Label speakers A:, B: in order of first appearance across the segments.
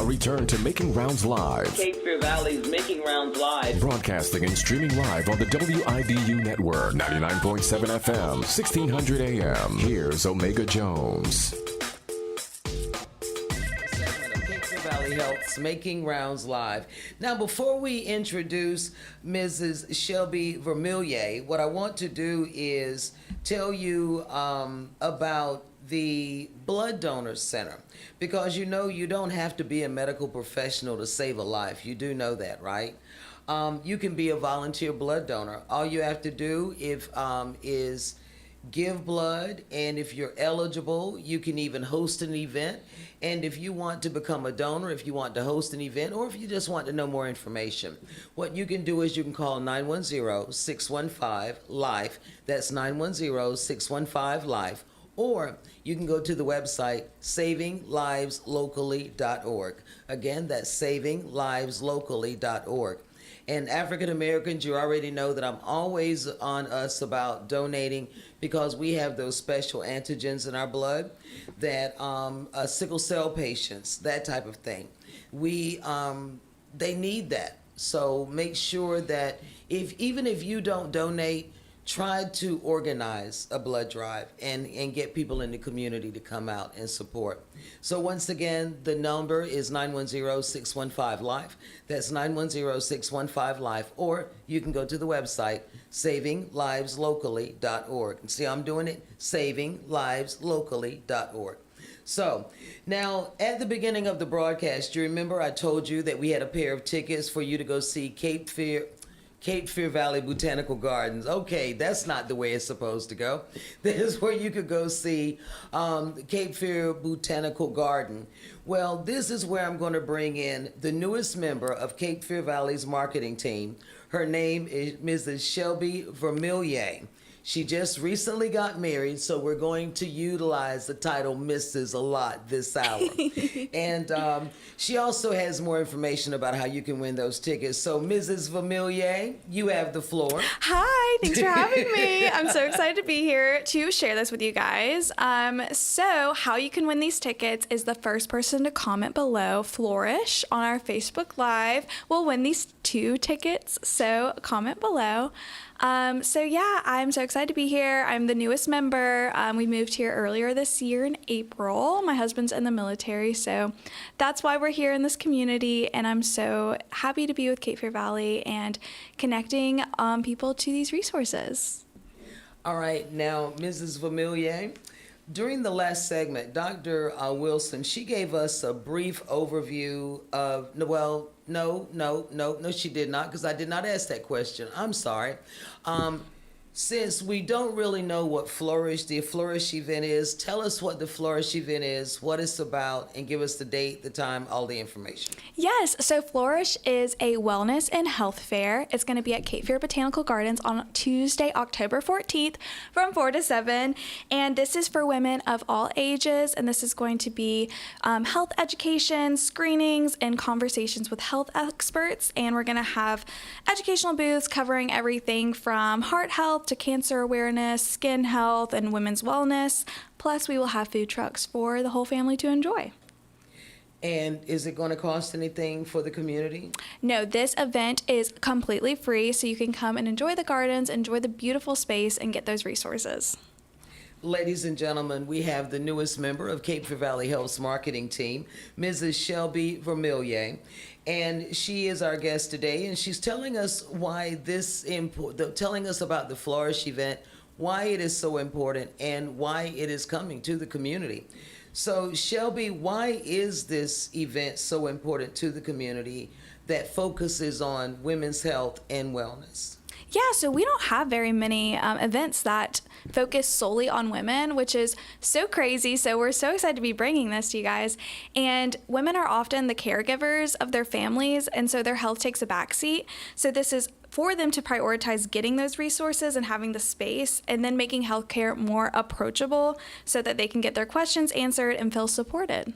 A: return to Making Rounds Live.
B: Cape Fear Valley's Making Rounds Live.
A: Broadcasting and streaming live on the WIDU network, 99.7 FM, 1600 AM. Here's Omega Jones.
B: Segment of Cape Fear Valley Health's Making Rounds Live. Now, before we introduce Mrs. Shelby Vermillier, what I want to do is tell you about the Blood Donor Center, because you know you don't have to be a medical professional to save a life. You do know that, right? You can be a volunteer blood donor. All you have to do is give blood, and if you're eligible, you can even host an event. And if you want to become a donor, if you want to host an event, or if you just want to know more information, what you can do is you can call 910-615-LIFE. That's 910-615-LIFE. Or you can go to the website savingliveslocally.org. Again, that's savingliveslocally.org. And African Americans, you already know that I'm always on us about donating, because we have those special antigens in our blood that sickle cell patients, that type of thing, they need that. So make sure that even if you don't donate, try to organize a blood drive and get people in the community to come out and support. So once again, the number is 910-615-LIFE. That's 910-615-LIFE. Or you can go to the website, savingliveslocally.org. And see, I'm doing it, savingliveslocally.org. So now, at the beginning of the broadcast, you remember I told you that we had a pair of tickets for you to go see Cape Fear Valley Botanical Gardens. Okay, that's not the way it's supposed to go. This is where you could go see Cape Fear Botanical Garden. Well, this is where I'm going to bring in the newest member of Cape Fear Valley's marketing team. Her name is Mrs. Shelby Vermillier. She just recently got married, so we're going to utilize the title Mrs. a lot this hour. And she also has more information about how you can win those tickets. So, Mrs. Vermillier, you have the floor.
C: Hi, thanks for having me. I'm so excited to be here to share this with you guys. So how you can win these tickets is the first person to comment below, Flourish, on our Facebook Live will win these 2 tickets. So comment below. So yeah, I'm so excited to be here. I'm the newest member. We moved here earlier this year in April. My husband's in the military, so that's why we're here in this community. And I'm so happy to be with Cape Fear Valley and connecting people to these resources.
B: All right, now, Mrs. Vermillier, during the last segment, Dr. Wilson, she gave us a brief overview of, well, no, she did not, because I did not ask that question. I'm sorry. Since we don't really know what the Flourish event is, tell us what the Flourish event is, what it's about, and give us the date, the time, all the information.
C: Yes, so Flourish is a wellness and health fair. It's going to be at Cape Fear Botanical Gardens on Tuesday, October 14th from 4 to 7. And this is for women of all ages. And this is going to be health education, screenings, and conversations with health experts. And we're going to have educational booths covering everything from heart health to cancer awareness, skin health, and women's wellness. Plus, we will have food trucks for the whole family to enjoy.
B: And is it going to cost anything for the community?
C: No, this event is completely free, so you can come and enjoy the gardens, enjoy the beautiful space, and get those resources.
B: Ladies and gentlemen, we have the newest member of Cape Fear Valley Health's marketing team, Mrs. Shelby Vermillier. And she is our guest today, and she's telling us telling us about the Flourish event, why it is so important, and why it is coming to the community. So, Shelby, why is this event so important to the community that focuses on women's health and wellness?
C: Yeah, so we don't have very many events that focus solely on women, which is so crazy. So we're so excited to be bringing this to you guys. And women are often the caregivers of their families, and so their health takes a backseat. So this is for them to prioritize getting those resources and having the space, and then making healthcare more approachable so that they can get their questions answered and feel supported.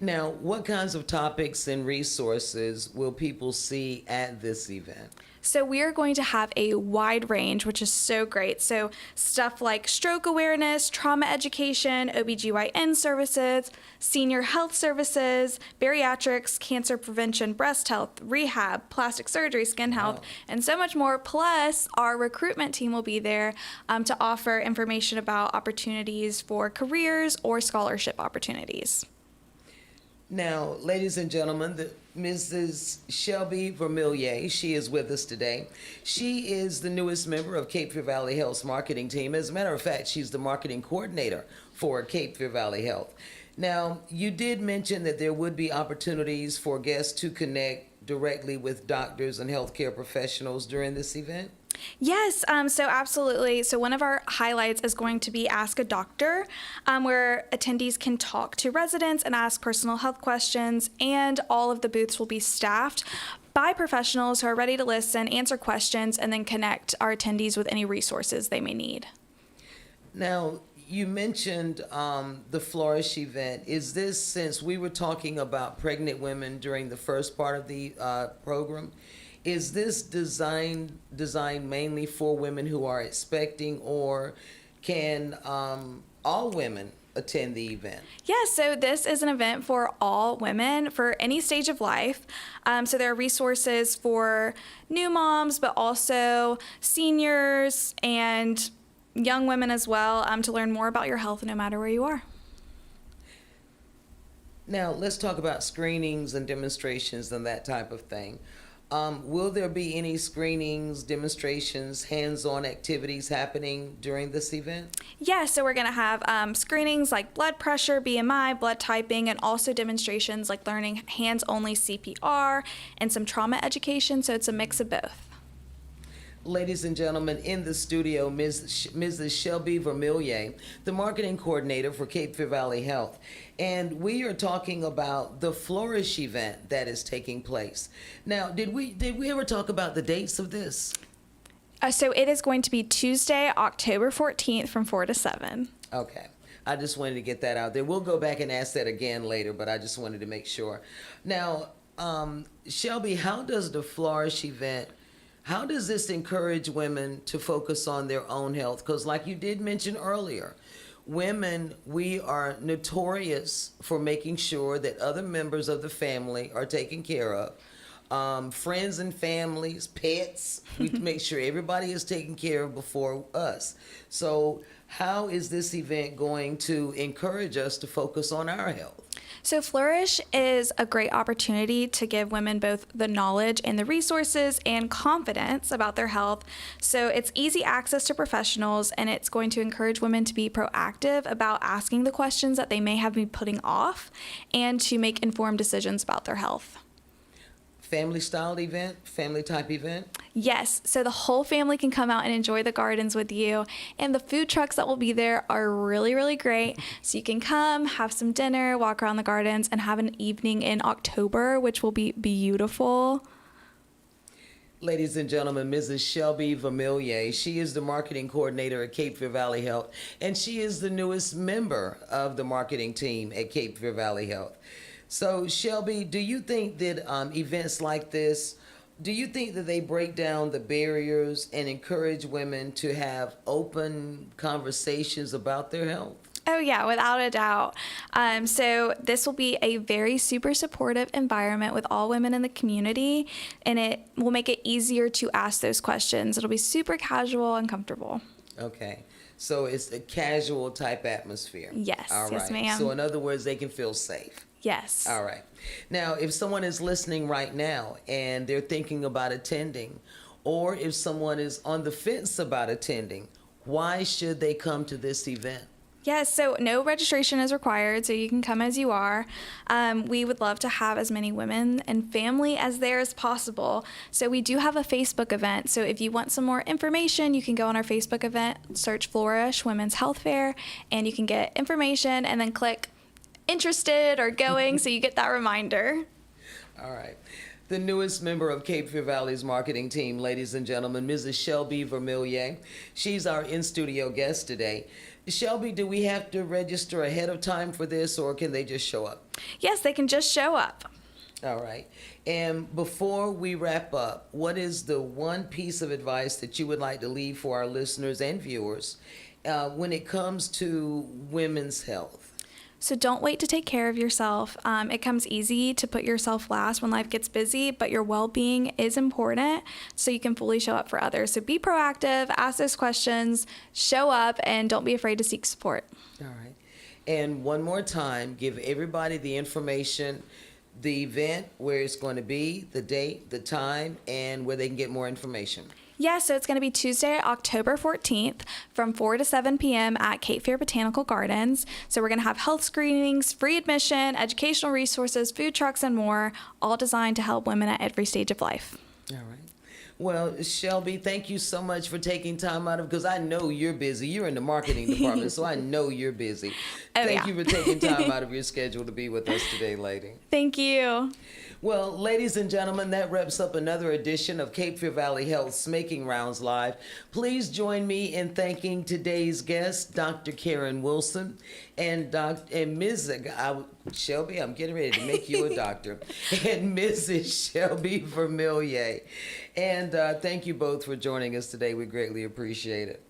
B: Now, what kinds of topics and resources will people see at this event?
C: So we are going to have a wide range, which is so great. So stuff like stroke awareness, trauma education, OBGYN services, senior health services, bariatrics, cancer prevention, breast health, rehab, plastic surgery, skin health, and so much more. Plus, our recruitment team will be there to offer information about opportunities for careers or scholarship opportunities.
B: Now, ladies and gentlemen, Mrs. Shelby Vermillier, she is with us today. She is the newest member of Cape Fear Valley Health's marketing team. As a matter of fact, she's the marketing coordinator for Cape Fear Valley Health. Now, you did mention that there would be opportunities for guests to connect directly with doctors and healthcare professionals during this event.
C: Yes, so absolutely. So one of our highlights is going to be Ask a Doctor, where attendees can talk to residents and ask personal health questions, and all of the booths will be staffed by professionals who are ready to listen, answer questions, and then connect our attendees with any resources they may need.
B: Now, you mentioned the Flourish event. Is this, since we were talking about pregnant women during the first part of the program, is this designed mainly for women who are expecting, or can all women attend the event?
C: Yeah, so this is an event for all women for any stage of life. So there are resources for new moms, but also seniors and young women as well, to learn more about your health no matter where you are.
B: Now, let's talk about screenings and demonstrations and that type of thing. Will there be any screenings, demonstrations, hands-on activities happening during this event?
C: Yeah, so we're going to have screenings like blood pressure, BMI, blood typing, and also demonstrations like learning hands-only CPR and some trauma education, so it's a mix of both.
B: Ladies and gentlemen, in the studio, Mrs. Shelby Vermillier, the marketing coordinator for Cape Fear Valley Health. And we are talking about the Flourish event that is taking place. Now, did we ever talk about the dates of this?
C: So it is going to be Tuesday, October 14th from 4 to 7.
B: Okay. I just wanted to get that out there. We'll go back and ask that again later, but I just wanted to make sure. Now, Shelby, how does the Flourish event, how does this encourage women to focus on their own health? Because like you did mention earlier, women, we are notorious for making sure that other members of the family are taken care of. Friends and families, pets, we make sure everybody is taken care of before us. So how is this event going to encourage us to focus on our health?
C: So Flourish is a great opportunity to give women both the knowledge and the resources and confidence about their health. So it's easy access to professionals, and it's going to encourage women to be proactive about asking the questions that they may have been putting off and to make informed decisions about their health.
B: Family style event, family type event?
C: Yes, so the whole family can come out and enjoy the gardens with you, and the food trucks that will be there are really, really great. So you can come, have some dinner, walk around the gardens, and have an evening in October, which will be beautiful.
B: Ladies and gentlemen, Mrs. Shelby Vermillier, she is the marketing coordinator at Cape Fear Valley Health, and she is the newest member of the marketing team at Cape Fear Valley Health. So, Shelby, do you think that events like this, do you think that they break down the barriers and encourage women to have open conversations about their health?
C: Oh, yeah, without a doubt. So this will be a very super supportive environment with all women in the community, and it will make it easier to ask those questions. It'll be super casual and comfortable.
B: Okay. So it's a casual type atmosphere.
C: Yes,
B: All right.
C: yes, ma'am.
B: So in other words, they can feel safe.
C: Yes.
B: All right. Now, if someone is listening right now and they're thinking about attending, or if someone is on the fence about attending, why should they come to this event?
C: Yes, so no registration is required, so you can come as you are. We would love to have as many women and family as there as possible. So we do have a Facebook event. So if you want some more information, you can go on our Facebook event, search Flourish Women's Health Fair, and you can get information and then click interested or going so you get that reminder.
B: All right. The newest member of Cape Fear Valley's marketing team, ladies and gentlemen, Mrs. Shelby Vermillier. She's our in-studio guest today. Shelby, do we have to register ahead of time for this, or can they just show up?
C: Yes, they can just show up.
B: All right. And before we wrap up, what is the one piece of advice that you would like to leave for our listeners and viewers when it comes to women's health?
C: So don't wait to take care of yourself. It comes easy to put yourself last when life gets busy, but your well-being is important so you can fully show up for others. So be proactive, ask those questions, show up, and don't be afraid to seek support.
B: All right. And one more time, give everybody the information, the event, where it's going to be, the date, the time, and where they can get more information.
C: Yeah, so it's going to be Tuesday, October 14th from 4 to 7 p.m. at Cape Fear Botanical Gardens. So we're going to have health screenings, free admission, educational resources, food trucks, and more, all designed to help women at every stage of life.
B: All right. Well, Shelby, thank you so much for taking time out of, because I know you're busy. You're in the marketing department, so I know you're busy. Thank you for taking time out of your schedule to be with us today, lady.
C: Thank you.
B: Well, ladies and gentlemen, that wraps up another edition of Cape Fear Valley Health's Making Rounds Live. Please join me in thanking today's guest, Dr. Karen Wilson, and Shelby, I'm getting ready to make you a doctor, and Mrs. Shelby Vermillier. And thank you both for joining us today. We greatly appreciate it.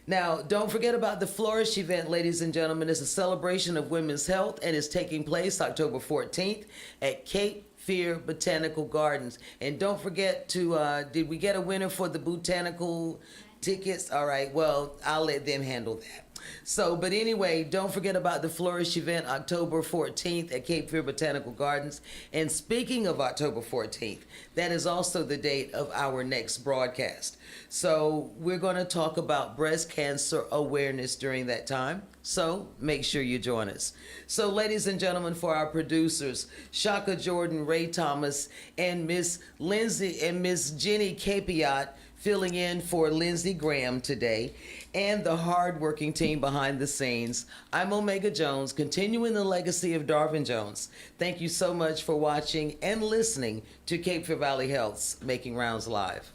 B: Now, don't forget about the Flourish event, ladies and gentlemen. It's a celebration of women's health, and it's taking place October 14th at Cape Fear Botanical Gardens. And don't forget to, did we get a winner for the botanical tickets? All right, well, I'll let them handle that. So, but anyway, don't forget about the Flourish event, October 14th at Cape Fear Botanical Gardens. And speaking of October 14th, that is also the date of our next broadcast. So we're going to talk about breast cancer awareness during that time. So make sure you join us. So ladies and gentlemen, for our producers, Shaka Jordan, Ray Thomas, and Miss Lindsay and Miss Jenny Capiat, filling in for Lindsey Graham today, and the hard-working team behind the scenes. I'm Omega Jones, continuing the legacy of Darvin Jones. Thank you so much for watching and listening to Cape Fear Valley Health's Making Rounds Live.